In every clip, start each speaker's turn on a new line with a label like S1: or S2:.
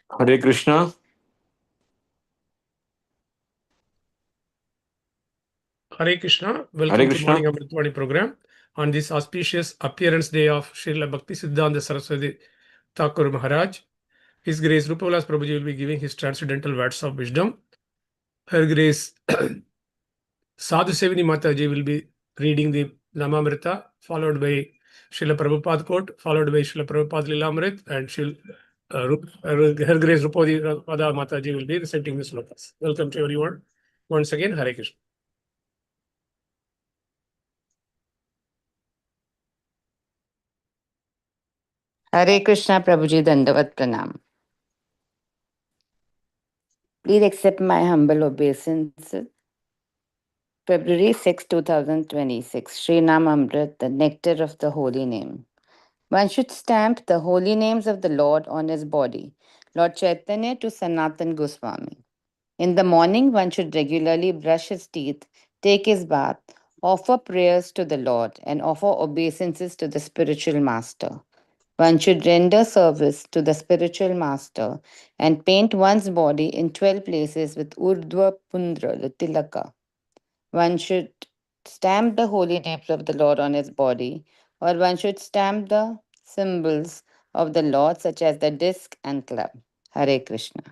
S1: Hare Krishna.
S2: Hare Krishna.
S1: Hare
S2: Welcome to Morning
S1: Krishna.
S2: Amrut Vani program on this auspicious appearance day of Srila Bhakti Siddhanta Saraswati Thakur Maharaj. His Grace Rupavilas Prabhuji will be giving his transcendental words of wisdom. Her Grace Sadhu Sevini Mataji will be reading the Namamrita, followed by Srila Prabhupada quote, followed by Srila Prabhupada Lilamrit, and Her Grace Rupavilas Mataji will be reciting the slokas. Welcome to everyone. Once again, Hare Krishna.
S3: Hare Krishna Prabhuji Dandavat Pranam. Please accept my humble obeisance. February 6, 2026. Sri Nam Amrut, the nectar of the holy name. One should stamp the holy names of the Lord on his body. Lord Chaitanya to Sanatan Goswami. In the morning, one should regularly brush his teeth, take his bath, offer prayers to the Lord, and offer obeisances to the spiritual master. One should render service to the spiritual master and paint one's body in 12 places with Urdhva Pundra, the tilaka. One should stamp the holy names of the Lord on his body, or one should stamp the symbols of the Lord, such as the disc and club. Hare Krishna.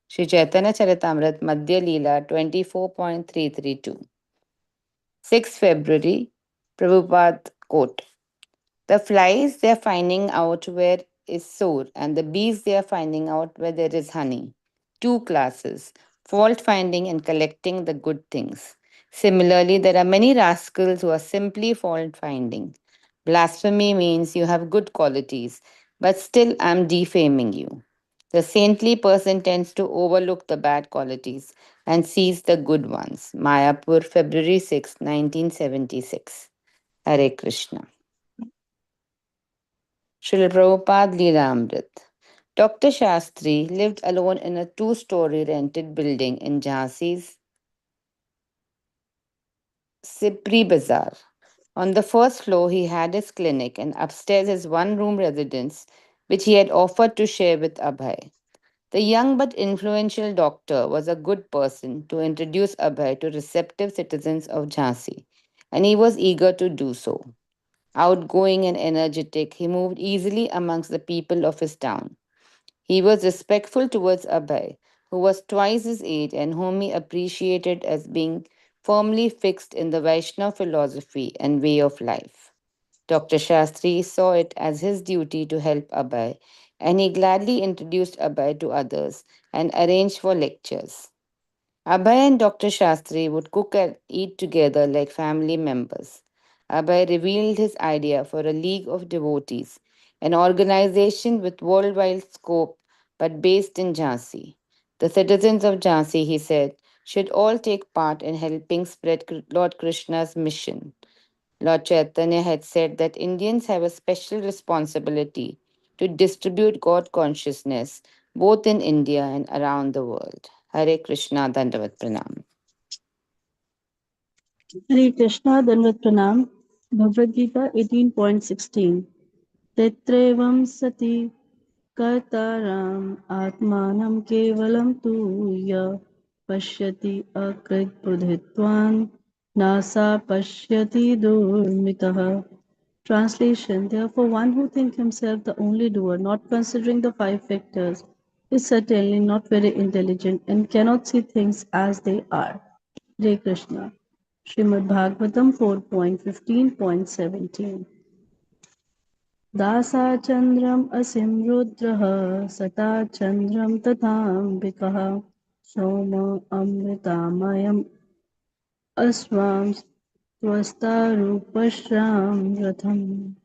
S3: Sri Chaitanya Charitamrit Madhya Leela 24.332. 6 February, Prabhupada quote. The flies they are finding out where is sore, and the bees they are finding out where there is honey. Two classes, fault finding and collecting the good things. Similarly, there are many rascals who are simply fault finding. Blasphemy means you have good qualities, but still I'm defaming you. The saintly person tends to overlook the bad qualities and sees the good ones. Mayapur, February 6, 1976. Hare Krishna. Srila Prabhupada Leelamrit. Dr. Shastri lived alone in a two-story rented building in Jhansi's Sipri Bazaar. On the first floor, he had his clinic, and upstairs his one-room residence, which he had offered to share with Abhay. The young but influential doctor was a good person to introduce Abhay to receptive citizens of Jhansi, and he was eager to do so. Outgoing and energetic, he moved easily amongst the people of his town. He was respectful towards Abhay, who was twice his age and whom he appreciated as being firmly fixed in the Vaishnava philosophy and way of life. Dr. Shastri saw it as his duty to help Abhay, and he gladly introduced Abhay to others and arranged for lectures. Abhay and Dr. Shastri would cook and eat together like family members. Abhay revealed his idea for a league of devotees, an organization with worldwide scope but based in Jhansi. The citizens of Jhansi, he said, should all take part in helping spread Lord Krishna's mission. Lord Chaitanya had said that Indians have a special responsibility to distribute God consciousness both in India and around the world. Hare Krishna Dandavat Pranam.
S4: Hare Krishna Dandavat Pranam. Bhagavad Gita 18.16. Tetravam sati kartaram atmanam kevalam tu ya pashyati akrit buddhitvan nasa pashyati durmitaha. Translation. Therefore, one who thinks himself the only doer, not considering the five factors, is certainly not very intelligent and cannot see things as they are. Hare Krishna. Srimad Bhagavatam 4.15.17. Dasa Chandram Asim Rudraha Sata Chandram Tathambikaha Soma Amritamayam Aswam Swastarupashram Ratham.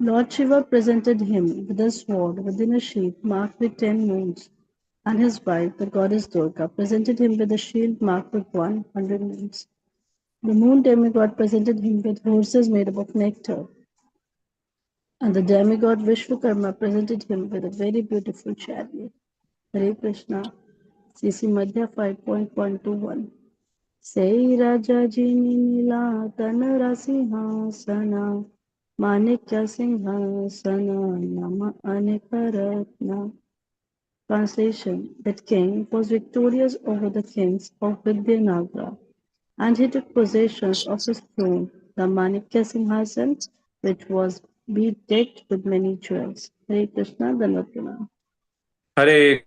S4: Lord Shiva presented him with a sword within a sheath marked with 10 moons, and his wife, the goddess Durga, presented him with a shield marked with 100 moons. The moon demigod presented him with horses made up of nectar, and the demigod Vishwakarma presented him with a very beautiful chariot. Hare Krishna. CC Madhya 5.121. Sei Raja Jini Nila Tanara Sinhasana Manikya Singhasana Nama Anekaratna. Translation: That king was victorious over the kings of Vidyanagra, and he took possession of his throne, the Manikya Singhasan, which was bedecked with many jewels. Hare Krishna, Dandavat Pranam.
S1: Hare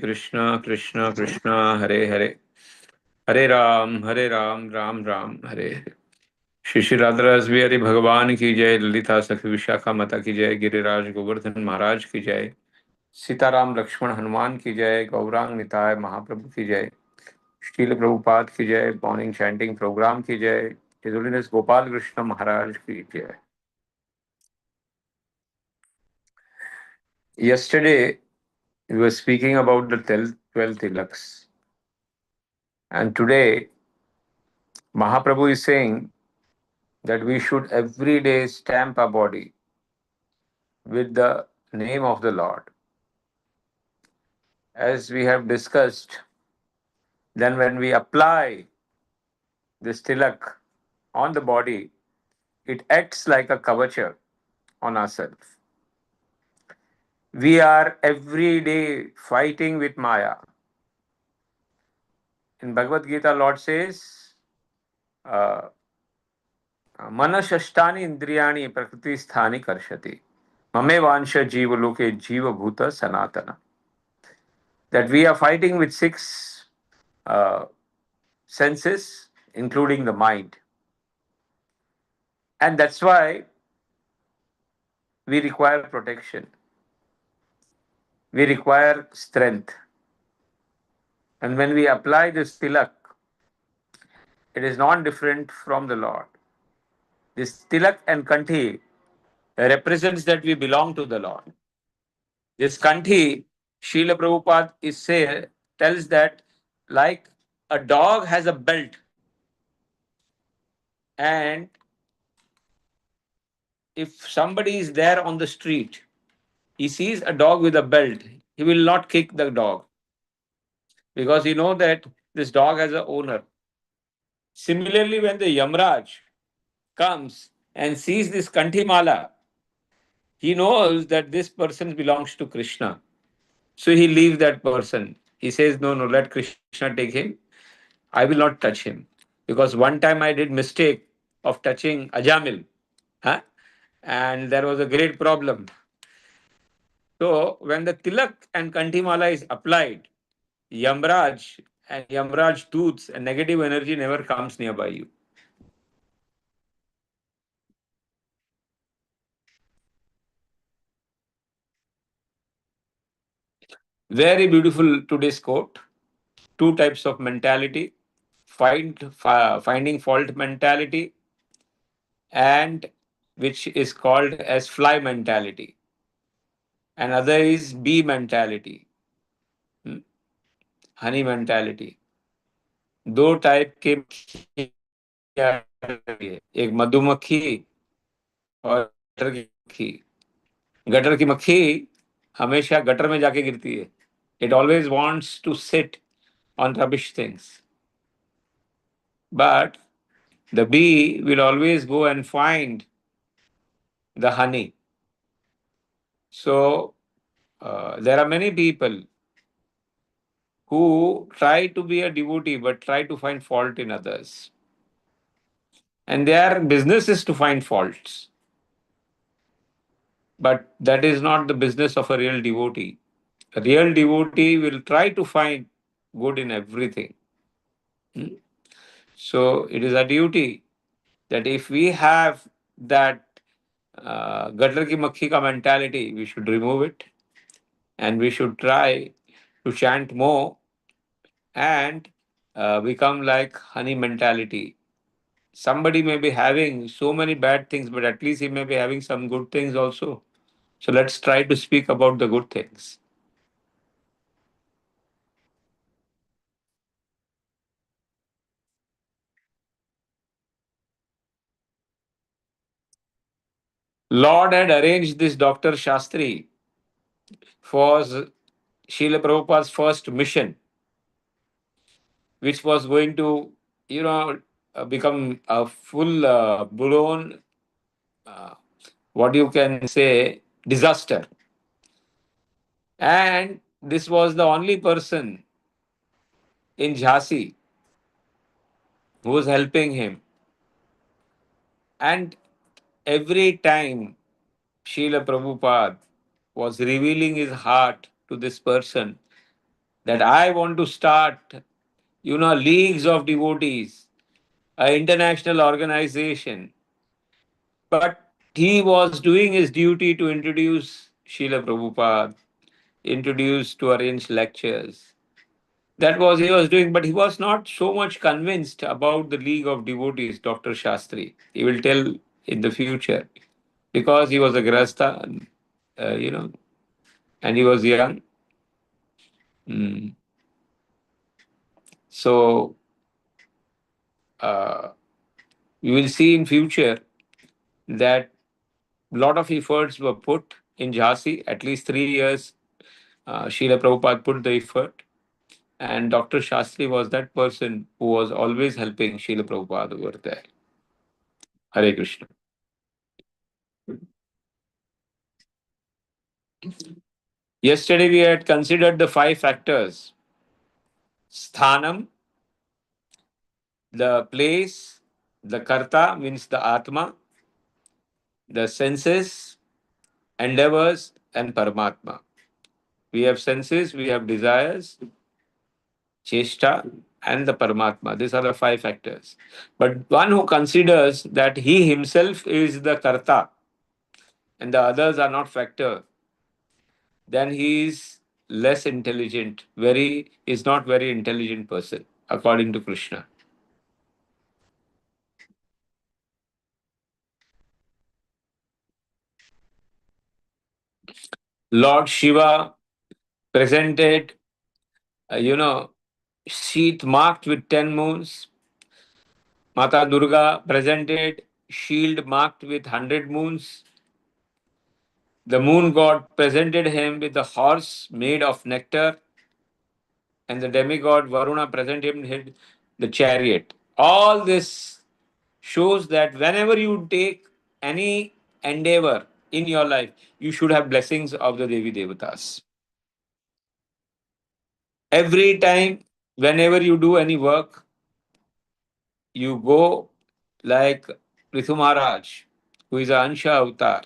S1: Krishna, Krishna Krishna, Hare Hare, Hare Ram, Ram Ram, Hare Hare. Shri Shri Radha Rasbihari भगवान की जय, ललिता सखी विशाखा माता की जय, गिरिराज गोवर्धन महाराज की जय, सीताराम लक्ष्मण हनुमान की जय, गौरांग निताय महाप्रभु की जय, श्रील प्रभुपाद की जय, मॉर्निंग चैंटिंग प्रोग्राम की जय, हिज होलीनेस गोपाल कृष्ण महाराज की जय. Yesterday we were speaking about the 12 tilaks, and today Mahaprabhu is saying that we should every day stamp our body with the name of the Lord. As we have discussed, then when we apply this tilak on the body, it acts like a kavacha on ourselves. We are every day fighting with Maya. In Bhagavad Gita, Lord says, मनषष्टानि इंद्रियाणि प्रकृति स्थानि कर्षति ममे वांश जीवलोके जीवभूत sanatana. That we are fighting with six senses, including the mind. And that's why we require protection. We require strength. And when we apply this tilak, it is not different from the Lord. This tilak and kanthi represents that we belong to the Lord. This kanthi, Srila Prabhupada tells that like a dog has a belt, and if somebody is there on the street, he sees a dog with a belt, he will not kick the dog because he knows that this dog has an owner. Similarly, when the Yamraj comes and sees this kanthi mala, he knows that this person belongs to Krishna. So he leaves that person. He says, no, let Krishna take him. I will not touch him. Because one time I did mistake of touching Ajamil. Huh? And there was a great problem. So when the tilak and kantimala is applied, Yamraj and Yamraj Doots and negative energy never comes nearby you. Very beautiful today's quote. Two types of mentality. Finding fault mentality, and which is called as fly mentality. Another is bee mentality, honey mentality. दो type के एक मधुमक्खी और gutter की मक्खी. Gutter की मक्खी हमेशा गटर में जाके गिरती है. It always wants to sit on rubbish things. But the bee will always go and find the honey. So there are many people who try to be a devotee but try to find fault in others. And their business is to find faults. But that is not the business of a real devotee. A real devotee will try to find good in everything. So it is a duty that if we have that gutter ki makhi ka mentality, we should remove it and we should try to chant more and become like honey mentality. Somebody may be having so many bad things, but at least he may be having some good things also. So let's try to speak about the good things. Lord had arranged this Dr. Shastri for Srila Prabhupada's first mission, which was going to, become a full blown, what you can say, disaster. And this was the only person in Jhansi who was helping him. And every time Srila Prabhupada was revealing his heart to this person that I want to start, leagues of devotees, an international organization. But he was doing his duty to introduce Srila Prabhupada, introduce to arrange lectures. That was he was doing, but he was not so much convinced about the League of Devotees, Dr. Shastri. He will tell in the future because he was a Grasta, and he was young. Mm. So uh, we will see in future that lot of efforts were put in Jhansi. At least 3 years, Srila Prabhupada put the effort. And Dr. Shastri was that person who was always helping Srila Prabhupada over there. Hare Krishna. Yesterday we had considered the 5 factors. Sthanam, the place, the karta means the atma, the senses, endeavors, and Paramatma. We have senses, we have desires, cheshta, and the Paramatma. These are the 5 factors. But one who considers that he himself is the karta and the others are not factor, then he is less intelligent. Is not very intelligent person, according to Krishna. Lord Shiva presented, sheath marked with 10 moons. Mata Durga presented shield marked with 100 moons. The moon god presented him with a horse made of nectar, and the demigod Varuna presented him the chariot. All this shows that whenever you take any endeavor in your life, you should have blessings of the Devi Devatas. Every time, whenever you do any work, you go like Prithu Maharaj, who is an Ansha avatar,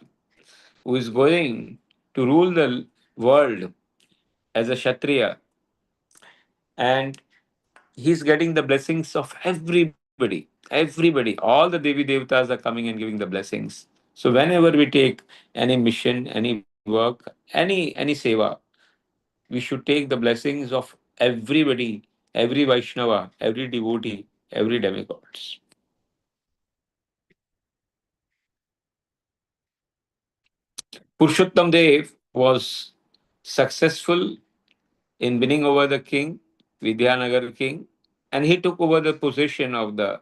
S1: who is going to rule the world as a Kshatriya, and he's getting the blessings of everybody. Everybody, all the Devi Devatas are coming and giving the blessings. So whenever we take any mission, any work, any seva, we should take the blessings of everybody, every Vaishnava, every devotee, every demigods. Purushottam Dev was successful in winning over the king, Vidyanagar king, and he took over the position of the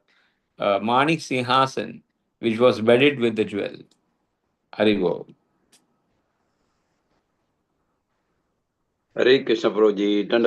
S1: Manik Singhasan, which was bedded with the jewel. Haribo.
S5: Hare Krishna Prabhuji, Dandavat